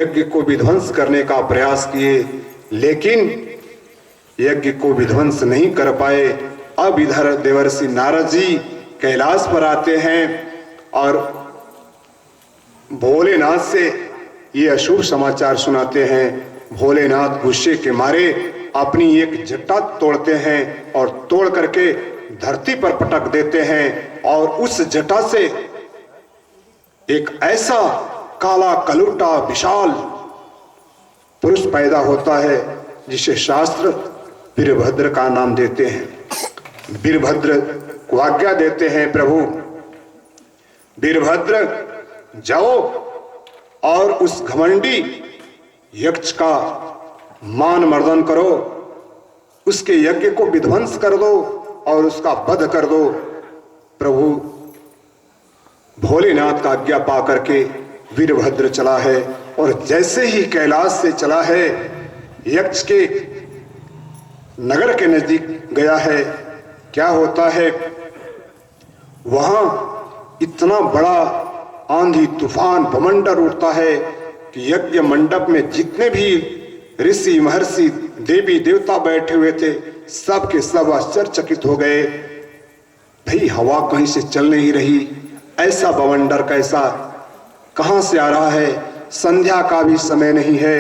यज्ञ को विध्वंस करने का प्रयास किए, लेकिन यज्ञ को विध्वंस नहीं कर पाए। अब इधर देवर्षि नारद जी कैलाश पर आते हैं और भोलेनाथ से ये अशुभ समाचार सुनाते हैं। भोलेनाथ गुस्से के मारे अपनी एक जटा तोड़ते हैं और तोड़ करके धरती पर पटक देते हैं और उस जटा से एक ऐसा काला कलुटा विशाल पुरुष पैदा होता है जिसे शास्त्र वीरभद्र का नाम देते हैं। वीरभद्र को आज्ञा देते हैं, प्रभु वीरभद्र जाओ और उस घमंडी यक्ष का मान मर्दन करो, उसके यज्ञ को विध्वंस कर दो और उसका वध कर दो। प्रभु भोलेनाथ का आज्ञा पा करके वीरभद्र चला है और जैसे ही कैलाश से चला है, यक्ष के नगर के नजदीक गया है, क्या होता है वहां इतना बड़ा आंधी तूफान बमंडर उठता है कि यज्ञ मंडप में जितने भी ऋषि महर्षि देवी देवता बैठे हुए थे सब के सब आश्चर्यचकित हो गए। भाई हवा कहीं से चल नहीं रही, ऐसा बवंडर कैसा कहां से आ रहा है? संध्या का भी समय नहीं है,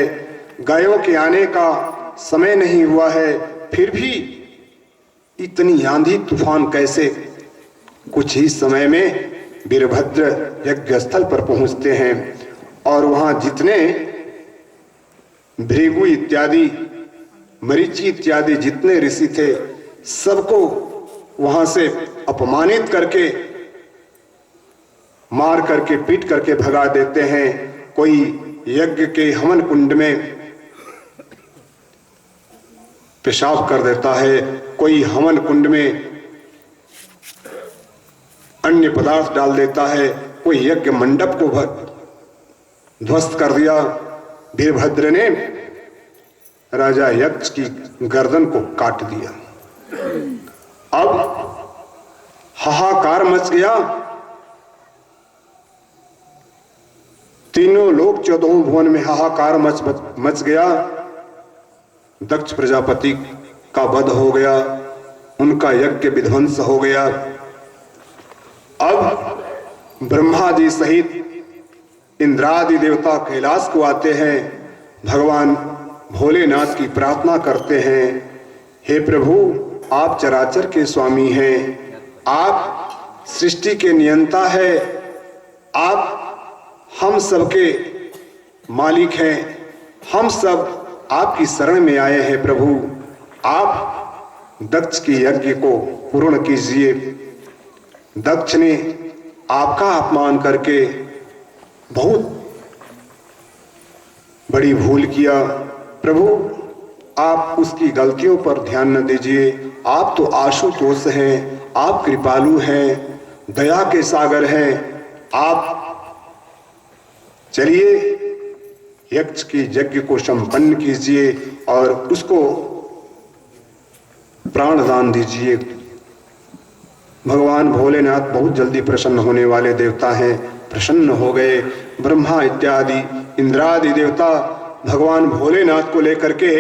गायों के आने का समय नहीं हुआ है, फिर भी इतनी आंधी तूफान कैसे? कुछ ही समय में वीरभद्र यज्ञ स्थल पर पहुंचते हैं और वहां जितने भृगु इत्यादि मरीचि इत्यादि जितने ऋषि थे सबको वहां से अपमानित करके मार करके पीट करके भगा देते हैं। कोई यज्ञ के हवन कुंड में पेशाब कर देता है, कोई हवन कुंड में अन्य पदार्थ डाल देता है, कोई यज्ञ मंडप को ध्वस्त कर दिया। वीरभद्र ने राजा यक्ष की गर्दन को काट दिया। अब हाहाकार मच गया, तीनों लोक 14 भुवन में हाहाकार मच गया। दक्ष प्रजापति का वध हो गया, उनका यज्ञ विध्वंस हो गया। अब ब्रह्मा जी सहित इंद्रादि देवता कैलाश को आते हैं, भगवान भोलेनाथ की प्रार्थना करते हैं, हे प्रभु आप चराचर के स्वामी हैं, आप सृष्टि के नियंता है, आप हम सबके मालिक हैं, हम सब आपकी शरण में आए हैं। प्रभु आप दक्ष की यज्ञ को पूर्ण कीजिए। दक्ष ने आपका अपमान करके बहुत बड़ी भूल किया। प्रभु आप उसकी गलतियों पर ध्यान न दीजिए, आप तो आशुतोष हैं, आप कृपालु हैं, दया के सागर हैं। आप चलिए यक्ष की यज्ञ को संपन्न कीजिए और उसको प्राण दान दीजिए। भगवान भोलेनाथ बहुत जल्दी प्रसन्न होने वाले देवता हैं, प्रसन्न हो गए। ब्रह्मा इत्यादि इंद्रादि देवता भगवान भोलेनाथ को लेकर के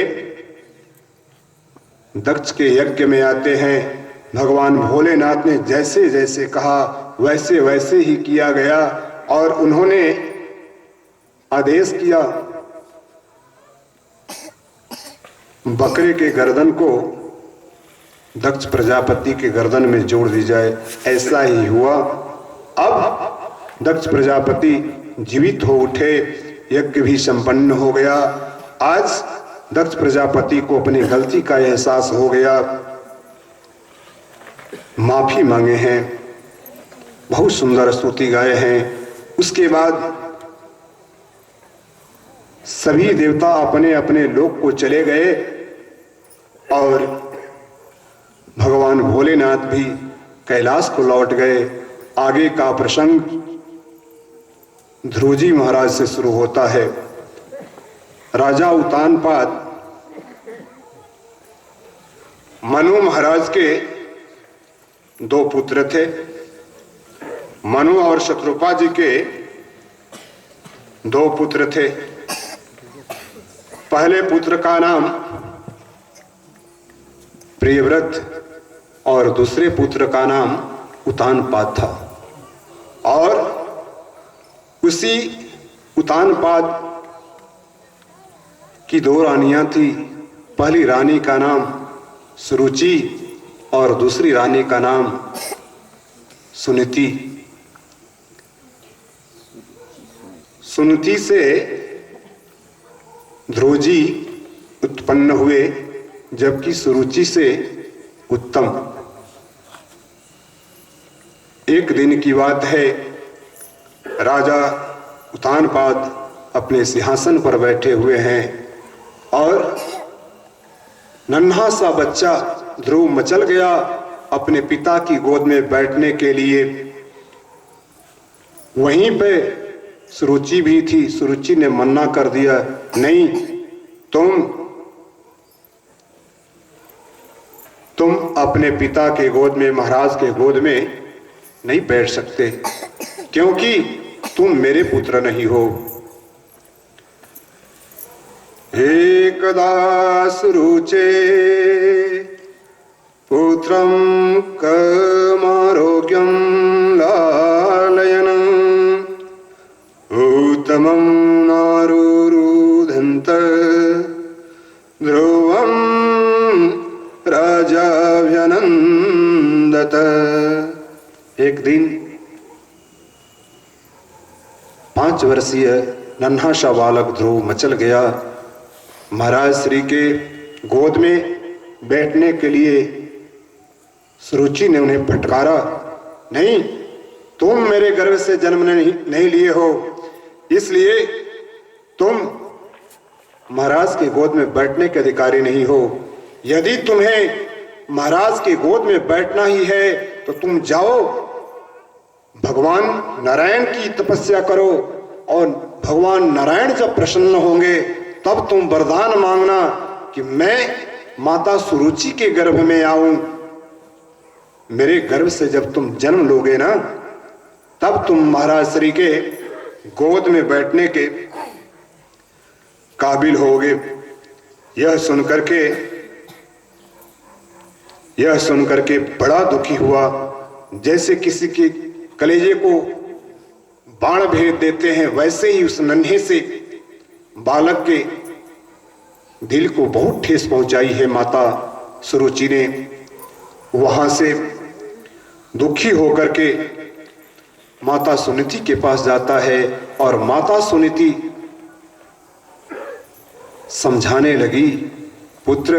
दक्ष के यज्ञ में आते हैं। भगवान भोलेनाथ ने जैसे जैसे कहा वैसे वैसे ही किया गया और उन्होंने आदेश किया बकरे के गर्दन को दक्ष प्रजापति के गर्दन में जोड़ दी जाए। ऐसा ही हुआ। अब दक्ष प्रजापति जीवित हो उठे, यज्ञ भी संपन्न हो गया। आज दक्ष प्रजापति को अपनी गलती का एहसास हो गया, माफी मांगे हैं, बहुत सुंदर स्तुति गाए हैं। उसके बाद सभी देवता अपने अपने लोक को चले गए और भगवान भोलेनाथ भी कैलाश को लौट गए। आगे का प्रसंग ध्रुव जी महाराज से शुरू होता है। राजा उत्तानपाद मनु महाराज के 2 पुत्र थे। मनु और शत्रुपा जी के 2 पुत्र थे। पहले पुत्र का नाम प्रियव्रत और दूसरे पुत्र का नाम उतानपाद था। और उसी उतानपाद की दो रानियां थी। पहली रानी का नाम सुरुचि और दूसरी रानी का नाम सुनीति। सुनीति से ध्रुवजी उत्पन्न हुए, जबकि सुरुचि से उत्तम। एक दिन की बात है, राजा उतानपाद अपने सिंहासन पर बैठे हुए हैं और नन्हा सा बच्चा ध्रुव मचल गया अपने पिता की गोद में बैठने के लिए। वहीं पे सुरुचि भी थी। सुरुचि ने मना कर दिया, नहीं, तुम अपने पिता के गोद में, महाराज के गोद में नहीं बैठ सकते, क्योंकि तुम मेरे पुत्र नहीं हो। एकदा सुरुचे पुत्रं कमारोग्यं लालयन् उत्तमं नारुरुधन्त ध्रुवं राजाभ्यनन्दत। एक दिन 5 वर्षीय नन्हा सा बालक ध्रुव मचल गया। महाराज श्री के गोद में बैठने के लिए सुरुचि ने उन्हें फटकारा, नहीं, तुम मेरे गर्भ से जन्म नहीं लिए हो, इसलिए तुम महाराज के गोद में बैठने के अधिकारी नहीं हो। यदि तुम्हें महाराज के गोद में बैठना ही है तो तुम जाओ, भगवान नारायण की तपस्या करो, और भगवान नारायण जब प्रसन्न होंगे तब तुम वरदान मांगना कि मैं माता सुरुचि के गर्भ में आऊं। मेरे गर्भ से जब तुम जन्म लोगे ना, तब तुम महाराज श्री के गोद में बैठने के काबिल होगे। यह सुनकर के बड़ा दुखी हुआ। जैसे किसी के कलेजे को बाण भेद देते हैं, वैसे ही उस नन्हे से बालक के दिल को बहुत ठेस पहुंचाई है माता सुरुचि ने। वहां से दुखी होकर के माता सुनीति के पास जाता है और माता सुनीति समझाने लगी, पुत्र,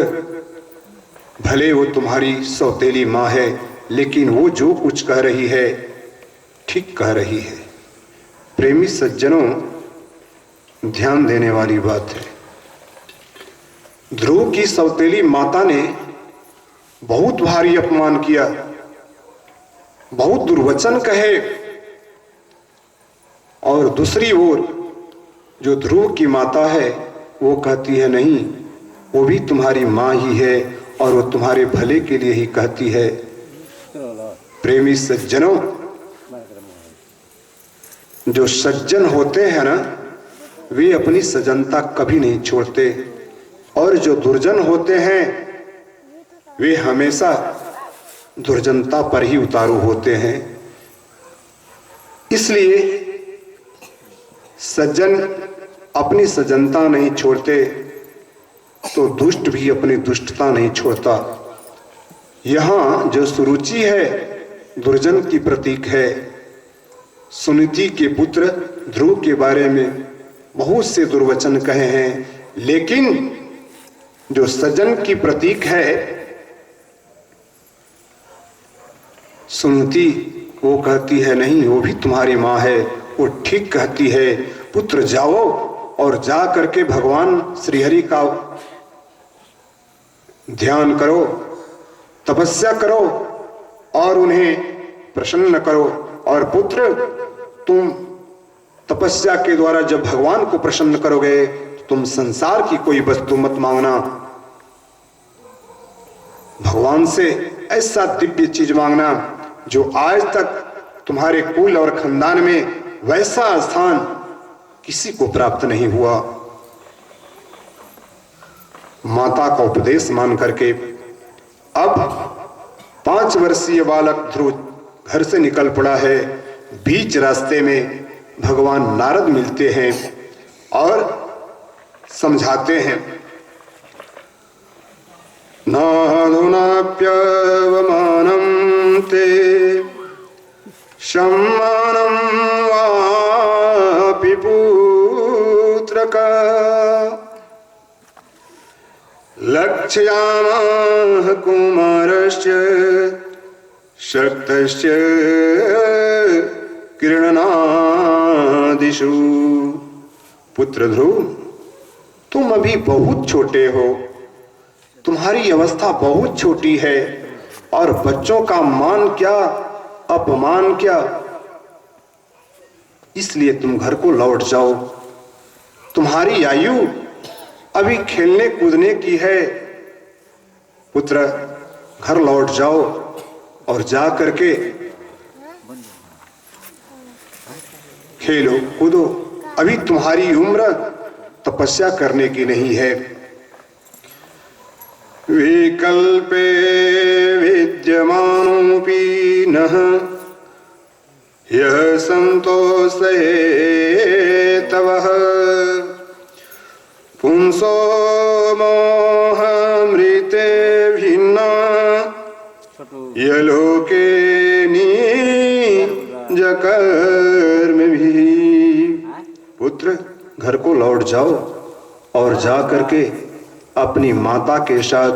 भले वो तुम्हारी सौतेली माँ है, लेकिन वो जो कुछ कह रही है ठीक कह रही है। प्रेमी सज्जनों, ध्यान देने वाली बात है। ध्रुव की सौतेली माता ने बहुत भारी अपमान किया, बहुत दुर्वचन कहे, और दूसरी ओर जो ध्रुव की माता है वो कहती है, नहीं, वो भी तुम्हारी माँ ही है और वो तुम्हारे भले के लिए ही कहती है। प्रेमी सज्जनों, जो सज्जन होते हैं ना, वे अपनी सज्जनता कभी नहीं छोड़ते, और जो दुर्जन होते हैं वे हमेशा दुर्जनता पर ही उतारू होते हैं। इसलिए सज्जन अपनी सज्जनता नहीं छोड़ते तो दुष्ट भी अपनी दुष्टता नहीं छोड़ता। यहाँ जो सुरुचि है दुर्जन की प्रतीक है। सुनीति के पुत्र ध्रुव के बारे में बहुत से दुर्वचन कहे हैं, लेकिन जो सज्जन की प्रतीक है सुनीति, वो कहती है, नहीं, वो भी तुम्हारी माँ है, वो ठीक कहती है। पुत्र, जाओ और जा करके भगवान श्रीहरि का ध्यान करो, तपस्या करो और उन्हें प्रसन्न करो। और पुत्र, तुम तपस्या के द्वारा जब भगवान को प्रसन्न करोगे तो तुम संसार की कोई वस्तु मत मांगना, भगवान से ऐसा दिव्य चीज मांगना जो आज तक तुम्हारे कुल और खानदान में वैसा स्थान किसी को प्राप्त नहीं हुआ। माता का उपदेश मान करके अब 5 वर्षीय बालक ध्रुव घर से निकल पड़ा है। बीच रास्ते में भगवान नारद मिलते हैं और समझाते हैं, नाधुनाप्यवमानं ते सम्मानं वापि पुत्रक लक्ष्यामः कुमारस्य शक्तस्य किरणनादिषु। पुत्र ध्रुव, तुम अभी बहुत छोटे हो, तुम्हारी अवस्था बहुत छोटी है और बच्चों का मान क्या अपमान क्या, इसलिए तुम घर को लौट जाओ। तुम्हारी आयु अभी खेलने कूदने की है। पुत्र, घर लौट जाओ और जा करके खेलो कूदो। अभी तुम्हारी उम्र तपस्या करने की नहीं है। विकल्पे विद्यमानोऽपि नः यः सन्तोषयेतवः पुंसो मोहमृते भिन्ना यलोके निजकर्मभिः। पुत्र, घर को लौट जाओ और जा करके अपनी माता के साथ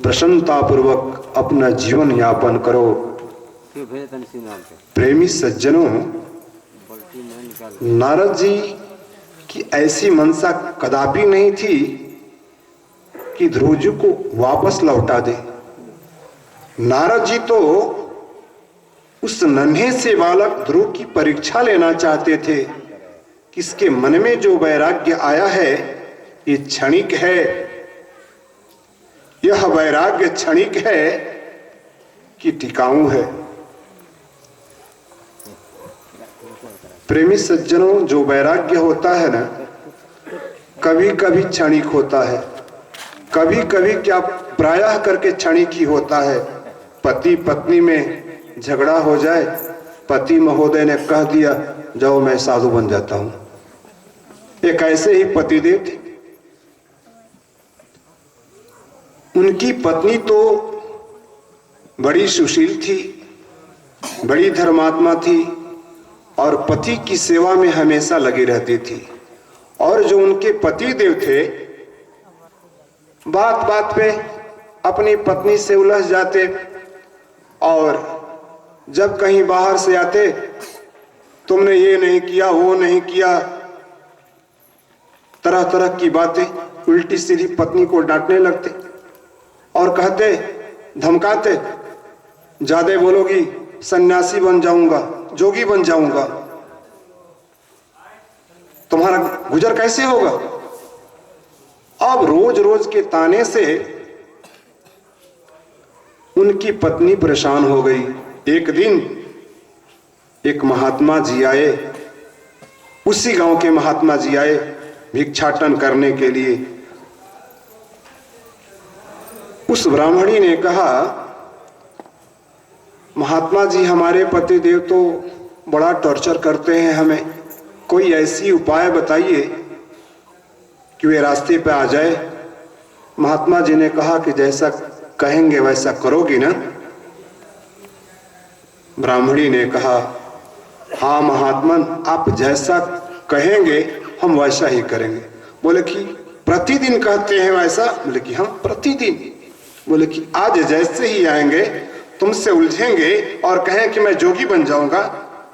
प्रसन्नता पूर्वक अपना जीवन यापन करो। प्रेमी सज्जनों, नारद जी की ऐसी मनसा कदापि नहीं थी कि ध्रुव जी को वापस लौटा दे। नारद जी तो उस नन्हे से बालक ध्रुव की परीक्षा लेना चाहते थे कि इसके मन में जो वैराग्य आया है ये क्षणिक है, यह वैराग्य क्षणिक है कि टिकाऊ है। प्रेमी सज्जनों, जो वैराग्य होता है ना, कभी कभी क्षणिक होता है, कभी कभी क्या प्रायः करके क्षणिक ही होता है। पति पत्नी में झगड़ा हो जाए, पति महोदय ने कह दिया जाओ मैं साधु बन जाता हूं। एक ऐसे ही पतिदेव थे। उनकी पत्नी तो बड़ी सुशील थी, बड़ी धर्मात्मा थी और पति की सेवा में हमेशा लगी रहती थी। और जो उनके पति देव थे, बात बात पे अपनी पत्नी से उलझ जाते और जब कहीं बाहर से आते, तुमने ये नहीं किया वो नहीं किया, तरह तरह की बातें उल्टी सीधी पत्नी को डांटने लगते और कहते, धमकाते, ज्यादा बोलोगी सन्यासी बन जाऊंगा, जोगी बन जाऊंगा, तुम्हारा गुजर कैसे होगा। अब रोज रोज के ताने से उनकी पत्नी परेशान हो गई। एक दिन एक महात्मा जी आए, उसी गांव के महात्मा जी आए भिक्षाटन करने के लिए। उस ब्राह्मणी ने कहा, महात्मा जी हमारे पति देव तो बड़ा टॉर्चर करते हैं हमें, कोई ऐसी उपाय बताइए कि वे रास्ते पे आ जाए। महात्मा जी ने कहा कि जैसा कहेंगे वैसा करोगी ना। ब्राह्मणी ने कहा, हाँ महात्मन, आप जैसा कहेंगे हम वैसा ही करेंगे। बोले कि प्रतिदिन कहते हैं वैसा? बोले कि हाँ प्रतिदिन। बोले कि आज जैसे ही आएंगे तुमसे उलझेंगे और कहें कि मैं जोगी बन जाऊंगा,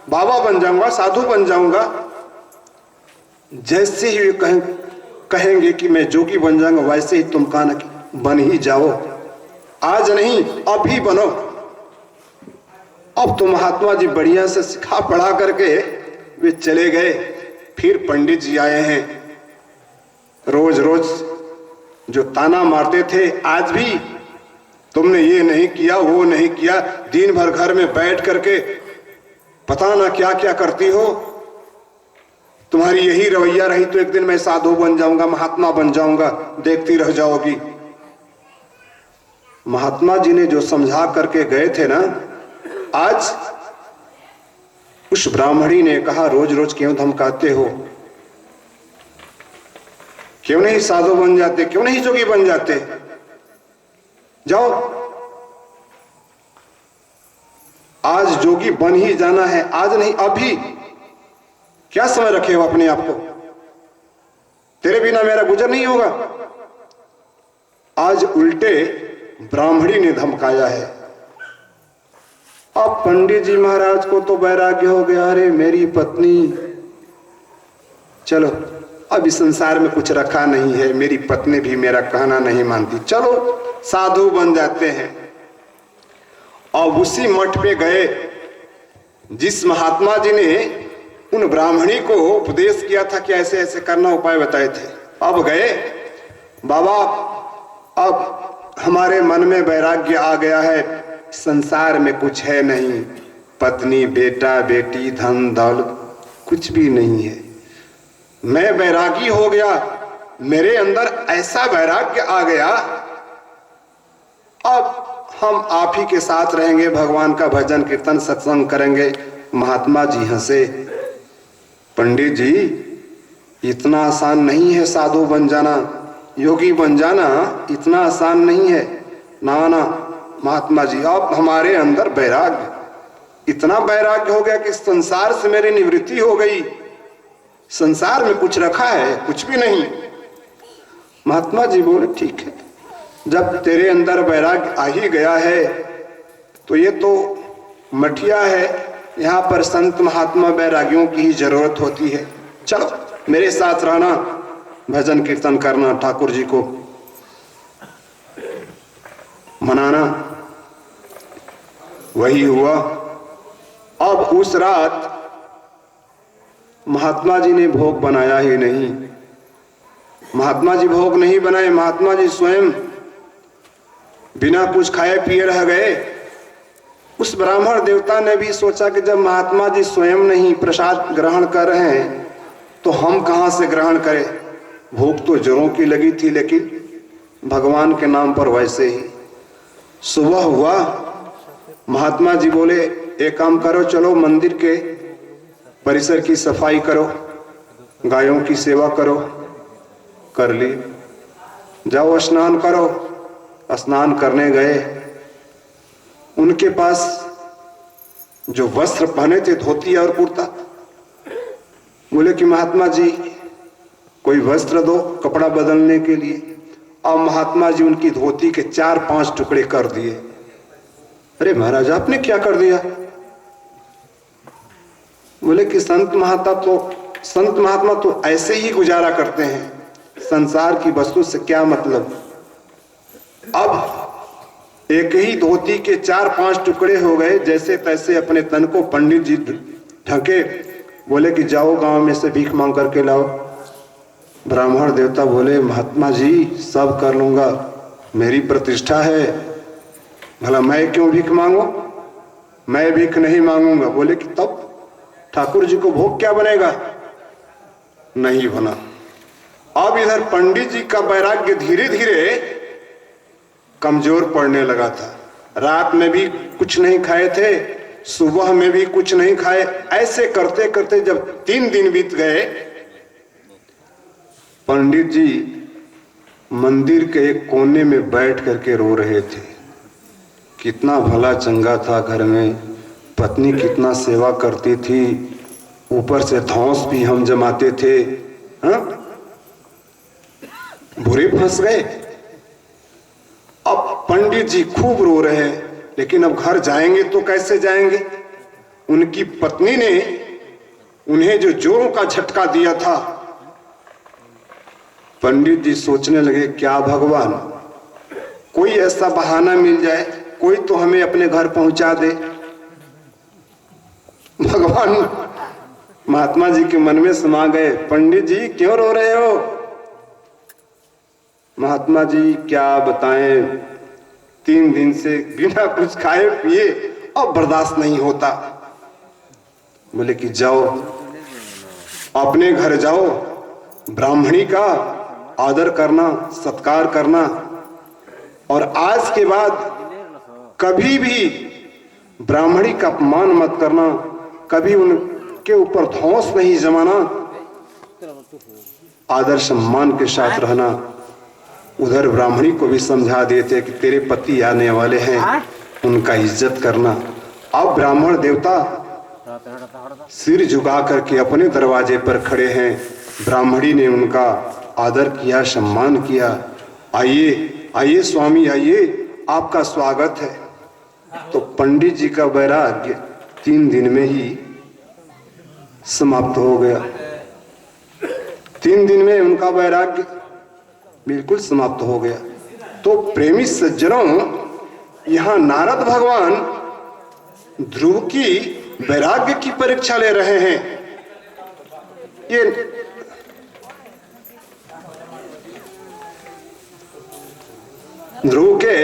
बाबा बन जाऊंगा, साधु बन जाऊंगा, जैसे ही कहेंगे कि मैं जोगी बन जाऊंगा वैसे ही तुम कहना कि बन ही जाओ, आज नहीं अभी बनो। अब तो महात्मा जी बढ़िया से सिखा पढ़ा करके वे चले गए। फिर पंडित जी आए हैं, रोज रोज जो ताना मारते थे, आज भी तुमने ये नहीं किया वो नहीं किया, दिन भर घर में बैठ करके पता ना क्या क्या करती हो। तुम्हारी यही रवैया रही तो एक दिन मैं साधु बन जाऊंगा, महात्मा बन जाऊंगा, देखती रह जाओगी। महात्मा जी ने जो समझा करके गए थे ना, आज उस ब्राह्मणी ने कहा रोज रोज क्यों धमकाते हो, क्यों नहीं साधु बन जाते, क्यों नहीं जोगी बन जाते, जाओ आज जोगी बन ही जाना है, आज नहीं अभी। क्या समय रखे हो अपने आप को, तेरे बिना मेरा गुजर नहीं होगा। आज उल्टे ब्राह्मणी ने धमकाया है। अब पंडित जी महाराज को तो वैराग्य हो गया, अरे मेरी पत्नी, चलो अब इस संसार में कुछ रखा नहीं है, मेरी पत्नी भी मेरा कहना नहीं मानती, चलो साधु बन जाते हैं। और उसी मठ पे गए जिस महात्मा जी ने उन ब्राह्मणी को उपदेश किया था कि ऐसे ऐसे करना, उपाय बताए थे। अब गए, बाबा अब हमारे मन में वैराग्य आ गया है, संसार में कुछ है नहीं, पत्नी बेटा बेटी धन दौलत कुछ भी नहीं है, मैं वैरागी हो गया, मेरे अंदर ऐसा वैराग्य आ गया, अब हम आप ही के साथ रहेंगे, भगवान का भजन कीर्तन सत्संग करेंगे। महात्मा जी हंसे, पंडित जी इतना आसान नहीं है साधु बन जाना, योगी बन जाना इतना आसान नहीं है। ना ना महात्मा जी, अब हमारे अंदर वैराग्य, इतना वैराग्य हो गया कि संसार से मेरी निवृत्ति हो गई, संसार में कुछ रखा है कुछ भी नहीं। महात्मा जी बोले ठीक है, जब तेरे अंदर वैराग्य आ ही गया है तो ये तो मठिया है, यहाँ पर संत महात्मा वैरागियों की ही जरूरत होती है, चलो मेरे साथ रहना, भजन कीर्तन करना, ठाकुर जी को मनाना। वही हुआ। अब उस रात महात्मा जी ने भोग बनाया ही नहीं, महात्मा जी भोग नहीं बनाए, महात्मा जी स्वयं बिना कुछ खाए पिए रह गए। उस ब्राह्मण देवता ने भी सोचा कि जब महात्मा जी स्वयं नहीं प्रसाद ग्रहण कर रहे हैं तो हम कहां से ग्रहण करें। भूख तो जोरों की लगी थी, लेकिन भगवान के नाम पर वैसे ही। सुबह हुआ, महात्मा जी बोले एक काम करो, चलो मंदिर के परिसर की सफाई करो, गायों की सेवा करो। कर ली। जाओ स्नान करो। स्नान करने गए, उनके पास जो वस्त्र पहने थे, धोती और कुर्ता, बोले कि महात्मा जी कोई वस्त्र दो कपड़ा बदलने के लिए। और महात्मा जी उनकी धोती के 4-5 टुकड़े कर दिए। अरे महाराज आपने क्या कर दिया? बोले कि संत महात्मा तो ऐसे ही गुजारा करते हैं, संसार की वस्तु से क्या मतलब। अब एक ही धोती के 4-5 टुकड़े हो गए, जैसे तैसे अपने तन को पंडित जी ढके। बोले कि जाओ गांव में से भीख मांग करके लाओ। ब्राह्मण देवता बोले महात्मा जी सब कर लूंगा, मेरी प्रतिष्ठा है, भला मैं क्यों भीख मांगू, मैं भीख नहीं मांगूंगा। बोले कि तब ठाकुर जी को भोग क्या बनेगा? नहीं बना। अब इधर पंडित जी का वैराग्य धीरे धीरे कमजोर पड़ने लगा था। रात में भी कुछ नहीं खाए थे, सुबह में भी कुछ नहीं खाए। ऐसे करते करते जब 3 दिन बीत गए, पंडित जी मंदिर के एक कोने में बैठ करके रो रहे थे। कितना भला चंगा था, घर में पत्नी कितना सेवा करती थी, ऊपर से धौंस भी हम जमाते थे, बुरे फंस गए। अब पंडित जी खूब रो रहे हैं, लेकिन अब घर जाएंगे तो कैसे जाएंगे? उनकी पत्नी ने उन्हें जो जोरों का झटका दिया था। पंडित जी सोचने लगे क्या भगवान, कोई ऐसा बहाना मिल जाए, कोई तो हमें अपने घर पहुंचा दे। भगवान महात्मा जी के मन में समा गए। पंडित जी क्यों रो रहे हो? महात्मा जी क्या बताएं, 3 दिन से बिना कुछ खाए पिए अब बर्दाश्त नहीं होता। बोले कि जाओ अपने घर जाओ, ब्राह्मणी का आदर करना, सत्कार करना, और आज के बाद कभी भी ब्राह्मणी का अपमान मत करना, कभी उनके ऊपर धौंस नहीं जमाना, आदर सम्मान के साथ रहना। उधर ब्राह्मणी को भी समझा देते कि तेरे पति आने वाले हैं, उनका इज्जत करना। अब ब्राह्मण देवता सिर झुका करके अपने दरवाजे पर खड़े हैं। ब्राह्मणी ने उनका आदर किया, सम्मान किया। आइए आइए स्वामी, आइए, आपका स्वागत है। तो पंडित जी का वैराग्य 3 दिन में ही समाप्त हो गया। 3 दिन में उनका वैराग्य बिल्कुल समाप्त हो गया। तो प्रेमी सज्जनों, यहां नारद भगवान ध्रुव की वैराग्य की परीक्षा ले रहे हैं। ये ध्रुव के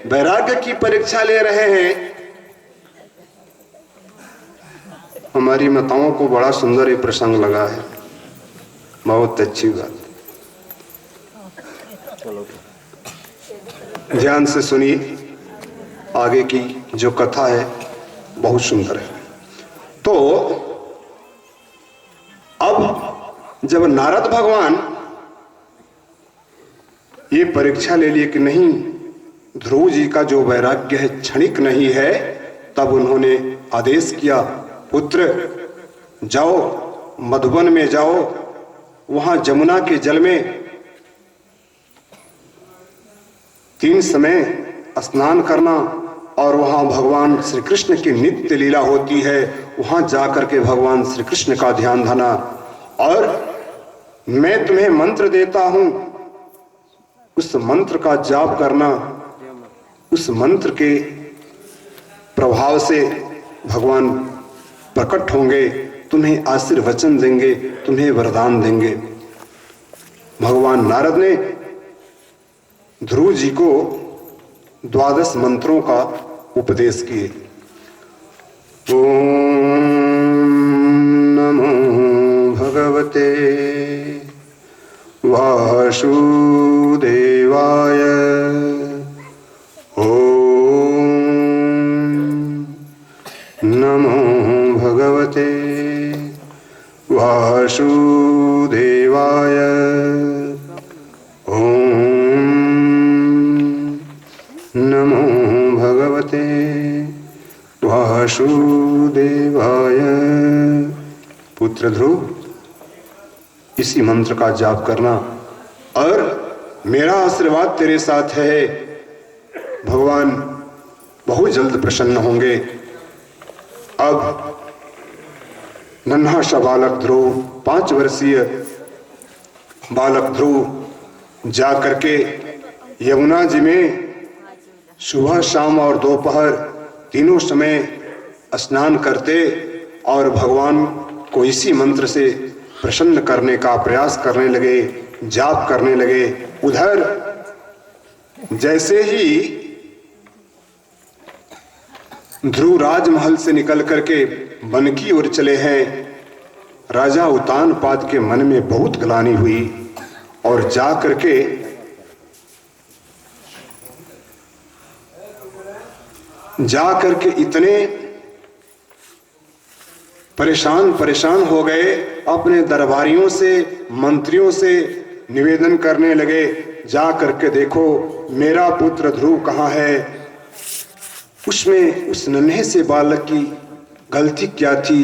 वैराग्य की परीक्षा ले रहे हैं। हमारी माताओं को बड़ा सुंदर ये प्रसंग लगा है, बहुत अच्छी बात। ध्यान से सुनिए, आगे की जो कथा है बहुत सुंदर है। तो अब जब नारद भगवान ये परीक्षा ले लिए कि नहीं, ध्रुव जी का जो वैराग्य है क्षणिक नहीं है, तब उन्होंने आदेश किया, पुत्र जाओ, मधुबन में जाओ, वहां जमुना के जल में 3 समय स्नान करना, और वहां भगवान श्री कृष्ण की नित्य लीला होती है, वहां जाकर के भगवान श्री कृष्ण का ध्यान धरना। और मैं तुम्हें मंत्र देता हूं, उस मंत्र का जाप करना। उस मंत्र के प्रभाव से भगवान प्रकट होंगे, तुम्हें आशीर्वचन देंगे, तुम्हें वरदान देंगे। भगवान नारद ने ध्रुव जी को 12 मंत्रों का उपदेश किए। ओम नमो भगवते वासुदेवाय, ओम नमो भगवते वासुदेवाय, ओम नमो भगवते वासुदेवाय। पुत्र ध्रुव, इसी मंत्र का जाप करना और मेरा आशीर्वाद तेरे साथ है। भगवान बहुत जल्द प्रसन्न होंगे। अब नन्हा सा बालक ध्रुव, 5 वर्षीय बालक ध्रुव जा करके यमुना जी में सुबह शाम और दोपहर तीनों समय स्नान करते और भगवान को इसी मंत्र से प्रसन्न करने का प्रयास करने लगे, जाप करने लगे। उधर जैसे ही ध्रुव राजमहल से निकल करके वन की ओर चले हैं, राजा उत्तानपाद के मन में बहुत ग्लानि हुई और जा करके इतने परेशान हो गए, अपने दरबारियों से, मंत्रियों से निवेदन करने लगे, जा करके देखो मेरा पुत्र ध्रुव कहाँ है। उसमें उस नन्हे से बालक की गलती क्या थी?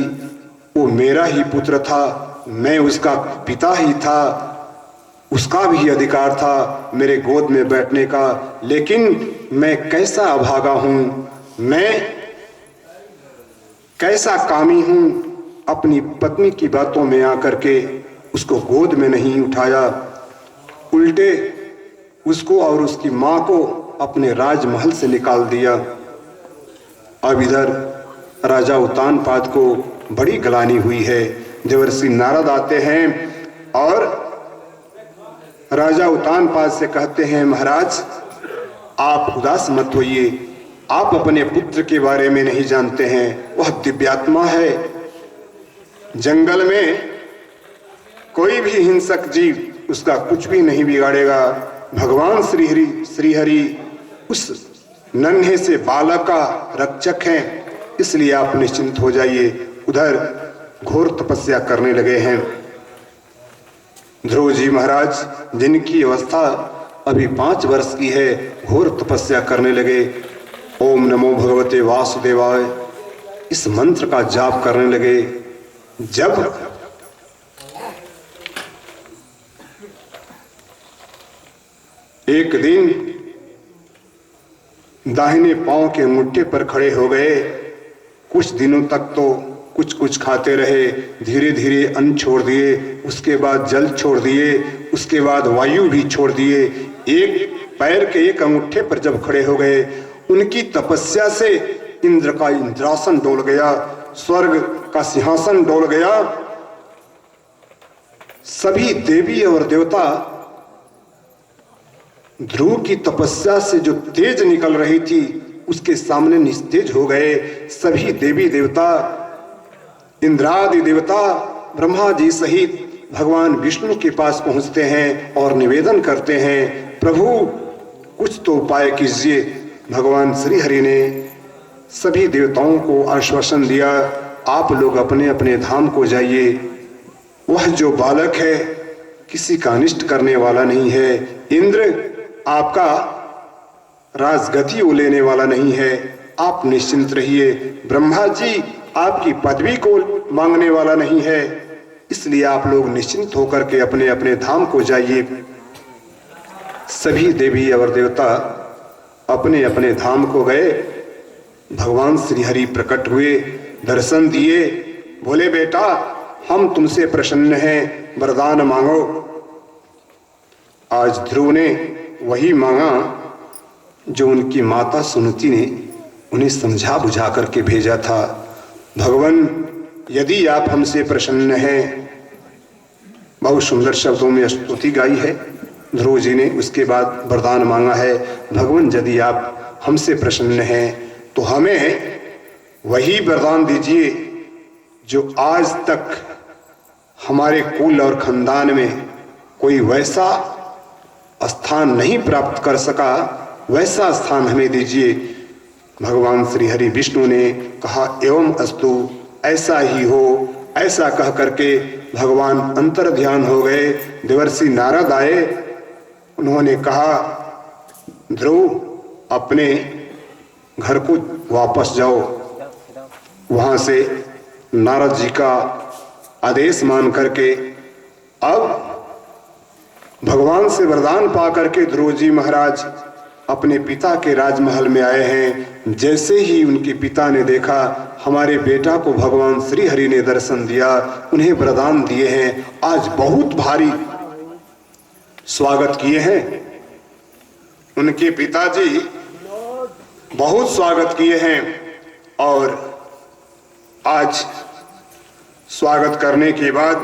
वो मेरा ही पुत्र था, मैं उसका पिता ही था, उसका भी अधिकार था मेरे गोद में बैठने का, लेकिन मैं कैसा अभागा हूं, मैं कैसा कामी हूं, अपनी पत्नी की बातों में आकर के उसको गोद में नहीं उठाया, उल्टे उसको और उसकी मां को अपने राजमहल से निकाल दिया। अब इधर राजा उत्तानपाद को बड़ी ग्लानि हुई है। देवर्षि नारद आते हैं और राजा उत्तानपाद से कहते हैं, महाराज आप उदास मत होइए, आप अपने पुत्र के बारे में नहीं जानते हैं, वह दिव्यात्मा है। जंगल में कोई भी हिंसक जीव उसका कुछ भी नहीं बिगाड़ेगा। भगवान श्री हरि उस नन्हे से बालक का रक्षक हैं, इसलिए आप निश्चिंत हो जाइए। उधर घोर तपस्या करने लगे हैं ध्रुव जी महाराज, जिनकी अवस्था अभी 5 वर्ष की है, घोर तपस्या करने लगे। ओम नमो भगवते वासुदेवाय इस मंत्र का जाप करने लगे। जब एक दिन दाहिने पांव के मुट्ठे पर खड़े हो गए। कुछ दिनों तक तो कुछ कुछ खाते रहे, धीरे धीरे अन्न छोड़ दिए, उसके बाद जल छोड़ दिए, उसके बाद वायु भी छोड़ दिए। एक पैर के एक अंगूठे पर जब खड़े हो गए, उनकी तपस्या से इंद्र का इंद्रासन डोल गया, स्वर्ग का सिंहासन डोल गया। सभी देवी और देवता ध्रुव की तपस्या से जो तेज निकल रही थी उसके सामने निस्तेज हो गए। सभी देवी देवता, इंद्रादि देवता, ब्रह्मा जी सहित भगवान विष्णु के पास पहुंचते हैं और निवेदन करते हैं, प्रभु कुछ तो उपाय कीजिए। भगवान श्री हरि ने सभी देवताओं को आश्वासन दिया, आप लोग अपने अपने धाम को जाइए। वह जो बालक है किसी का अनिष्ट करने वाला नहीं है। इंद्र आपका राजगति लेने वाला नहीं है, आप निश्चिंत रहिए। ब्रह्मा जी आपकी पदवी को मांगने वाला नहीं है, इसलिए आप लोग निश्चिंत होकर के अपने अपने धाम को जाइए। सभी देवी और देवता अपने अपने धाम को गए। भगवान श्री हरि प्रकट हुए, दर्शन दिए, बोले बेटा हम तुमसे प्रसन्न हैं, वरदान मांगो। आज ध्रुव ने वही मांगा जो उनकी माता सुनीति ने उन्हें समझा बुझा करके भेजा था। भगवान यदि आप हमसे प्रसन्न हैं, बहुत सुंदर शब्दों में स्तुति गाई है ध्रुव जी ने। उसके बाद वरदान मांगा है, भगवान यदि आप हमसे प्रसन्न हैं तो हमें वही वरदान दीजिए जो आज तक हमारे कुल और खानदान में कोई वैसा स्थान नहीं प्राप्त कर सका, वैसा स्थान हमें दीजिए। भगवान श्री हरि विष्णु ने कहा एवं अस्तु, ऐसा ही हो। ऐसा कह करके भगवान अंतर ध्यान हो गए। देवर्षि नारद आए, उन्होंने कहा ध्रुव अपने घर को वापस जाओ। वहां से नारद जी का आदेश मान करके अब भगवान से वरदान पा करके ध्रुव जी महाराज अपने पिता के राजमहल में आए हैं। जैसे ही उनके पिता ने देखा हमारे बेटा को भगवान श्री हरि ने दर्शन दिया, उन्हें वरदान दिए हैं, आज बहुत भारी स्वागत किए हैं। उनके पिताजी बहुत स्वागत किए हैं और आज स्वागत करने के बाद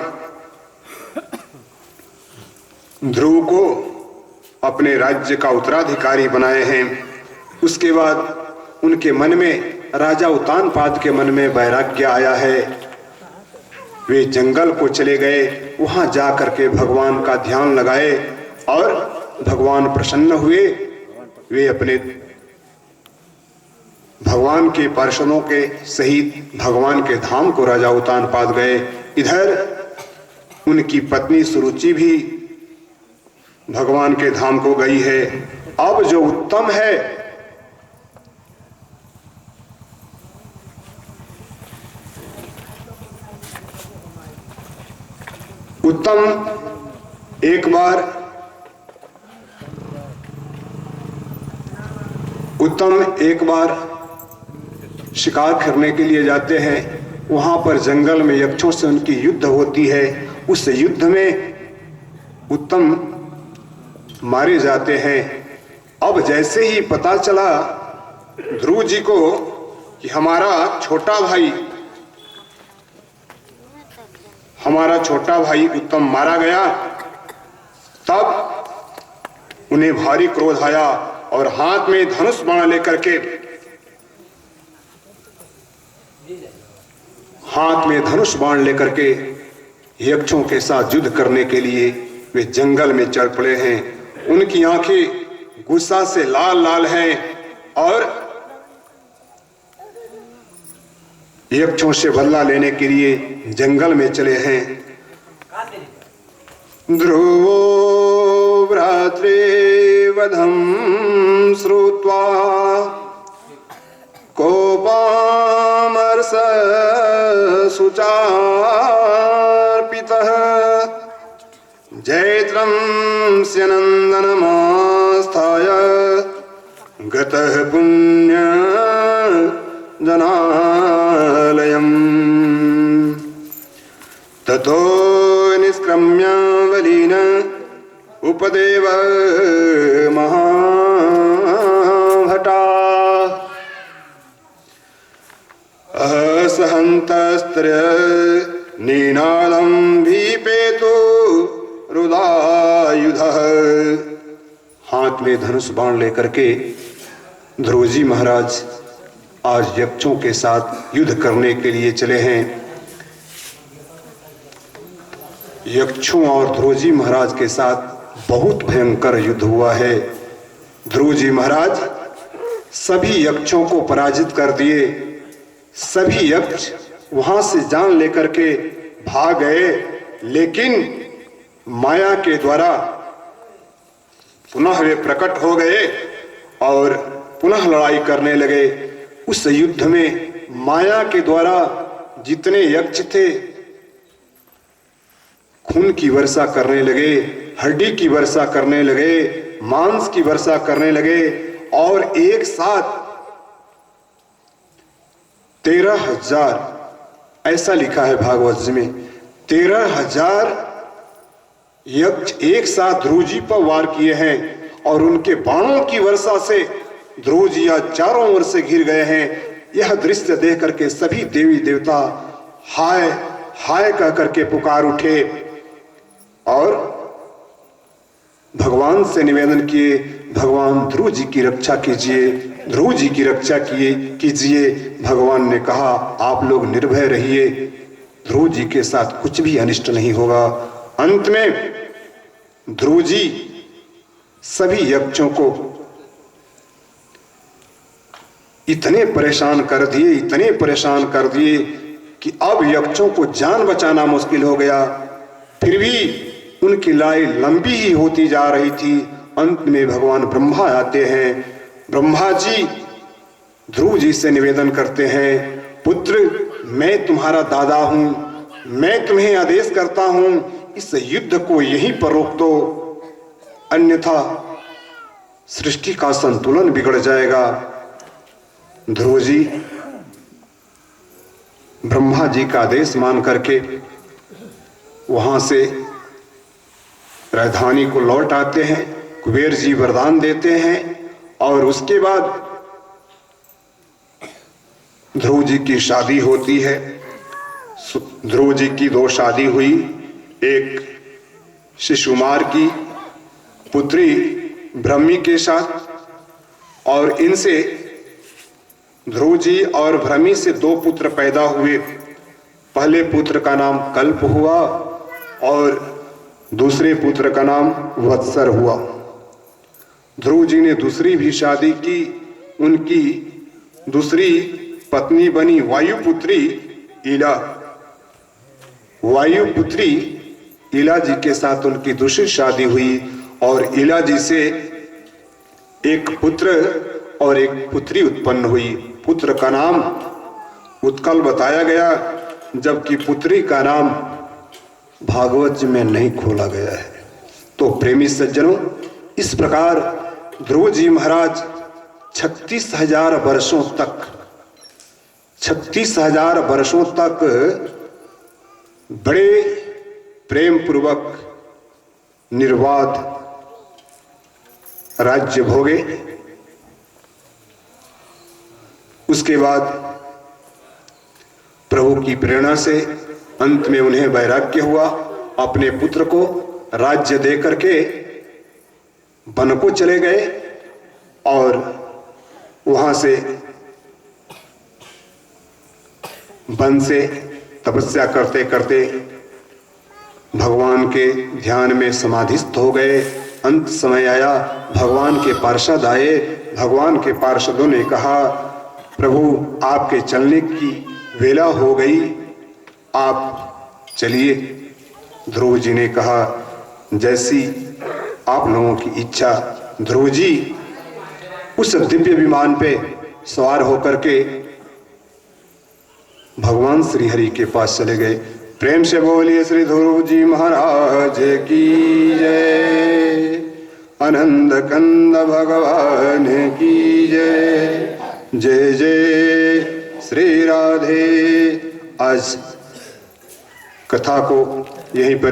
ध्रुव को अपने राज्य का उत्तराधिकारी बनाए हैं। उसके बाद उनके मन में, राजा उत्तानपाद के मन में वैराग्य आया है। वे जंगल को चले गए, वहां जा करके भगवान का ध्यान लगाए और भगवान प्रसन्न हुए। वे अपने भगवान के पार्षदों के सहित भगवान के धाम को राजा उत्तानपाद गए। इधर उनकी पत्नी सुरुचि भी भगवान के धाम को गई है। अब जो उत्तम है उत्तम एक बार शिकार करने के लिए जाते हैं। वहां पर जंगल में यक्षों से उनकी युद्ध होती है। उस युद्ध में उत्तम मारे जाते हैं। अब जैसे ही पता चला ध्रुव जी को कि हमारा छोटा भाई उत्तम मारा गया, तब उन्हें भारी क्रोध आया और हाथ में धनुष बाण लेकर के यक्षों के साथ युद्ध करने के लिए वे जंगल में चल पड़े हैं। उनकी आंखें गुस्सा से लाल लाल हैं और यक्षों से बदला लेने के लिए जंगल में चले हैं। ध्रुवो भ्रातृवधं श्रुत्वा कोपामर्ष सुचार्पितः जैत्रं स्यनन्दनमास्थाय गतः पुण्य जनालयम् ततो निष्क्रम्य बलिन उपदेव महाभटा असहन्तस्त्र नीनादं भीपेतु रुदायुधः। हाथ में धनुष बाण लेकर के ध्रुव जी महाराज आज यक्षों के साथ युद्ध करने के लिए चले हैं। यक्षों और ध्रुव जी महाराज के साथ बहुत भयंकर युद्ध हुआ है। ध्रुव जी महाराज सभी यक्षों को पराजित कर दिए। सभी यक्ष वहां से जान लेकर के भाग गए, लेकिन माया के द्वारा पुनः वे प्रकट हो गए और पुनः लड़ाई करने लगे। उस युद्ध में माया के द्वारा जितने यक्ष थे खून की वर्षा करने लगे, हड्डी की वर्षा करने लगे, मांस की वर्षा करने लगे और एक साथ 13,000 ऐसा लिखा है भागवत जी में 13,000 यक्ष एक साथ ध्रुव जी पर वार किए हैं और उनके बाणों की वर्षा से ध्रुव जी चारों ओर से घिर गए हैं। यह दृश्य देख करके सभी देवी देवता हाय हाय कह करके पुकार उठे और भगवान से निवेदन किए, भगवान ध्रुव जी की रक्षा कीजिए, ध्रुव जी की रक्षा कीजिए। भगवान ने कहा आप लोग निर्भय रहिए, ध्रुव जी के साथ कुछ भी अनिष्ट नहीं होगा। अंत में ध्रुव जी सभी यक्षों को इतने परेशान कर दिए, इतने परेशान कर दिए कि अब यक्षों को जान बचाना मुश्किल हो गया। फिर भी उनकी लड़ाई लंबी ही होती जा रही थी। अंत में भगवान ब्रह्मा आते हैं। ब्रह्मा जी ध्रुव जी से निवेदन करते हैं, पुत्र मैं तुम्हारा दादा हूं, मैं तुम्हें आदेश करता हूं इस युद्ध को यहीं पर रोक दो, अन्यथा सृष्टि का संतुलन बिगड़ जाएगा। ध्रुव जी ब्रह्मा जी का आदेश मान करके वहां से राजधानी को लौट आते हैं। कुबेर जी वरदान देते हैं और उसके बाद ध्रुव जी की शादी होती है। ध्रुव जी की 2 शादी हुई, एक शिशुमार की पुत्री ब्रह्मी के साथ और इनसे ध्रुव जी और भ्रमी से 2 पुत्र पैदा हुए। पहले पुत्र का नाम कल्प हुआ और दूसरे पुत्र का नाम वत्सर हुआ। ध्रुव जी ने दूसरी भी शादी की, उनकी दूसरी पत्नी बनी वायुपुत्री ईला। वायुपुत्री ईला जी के साथ उनकी दूसरी शादी हुई और ईला जी से एक पुत्र और एक पुत्री उत्पन्न हुई। पुत्र का नाम उत्कल बताया गया, जबकि पुत्री का नाम भागवत जी में नहीं खोला गया है। तो प्रेमी सज्जनों, इस प्रकार ध्रुव जी महाराज 36,000 वर्षों तक 36,000 वर्षों तक बड़े प्रेम पूर्वक निर्वाध राज्य भोगे। उसके बाद प्रभु की प्रेरणा से अंत में उन्हें वैराग्य हुआ। अपने पुत्र को राज्य दे करके वन को चले गए और वहां से वन से तपस्या करते करते भगवान के ध्यान में समाधिस्थ हो गए। अंत समय आया, भगवान के पार्षद आए। भगवान के पार्षदों ने कहा, प्रभु आपके चलने की वेला हो गई, आप चलिए। ध्रुव जी ने कहा, जैसी आप लोगों की इच्छा। ध्रुव जी उस दिव्य विमान पे सवार होकर के भगवान श्री हरि के पास चले गए। प्रेम से बोलिए श्री ध्रुव जी महाराज की जय, आनंद कंद भगवान की जय। जय जय श्री राधे। आज कथा को यहीं पर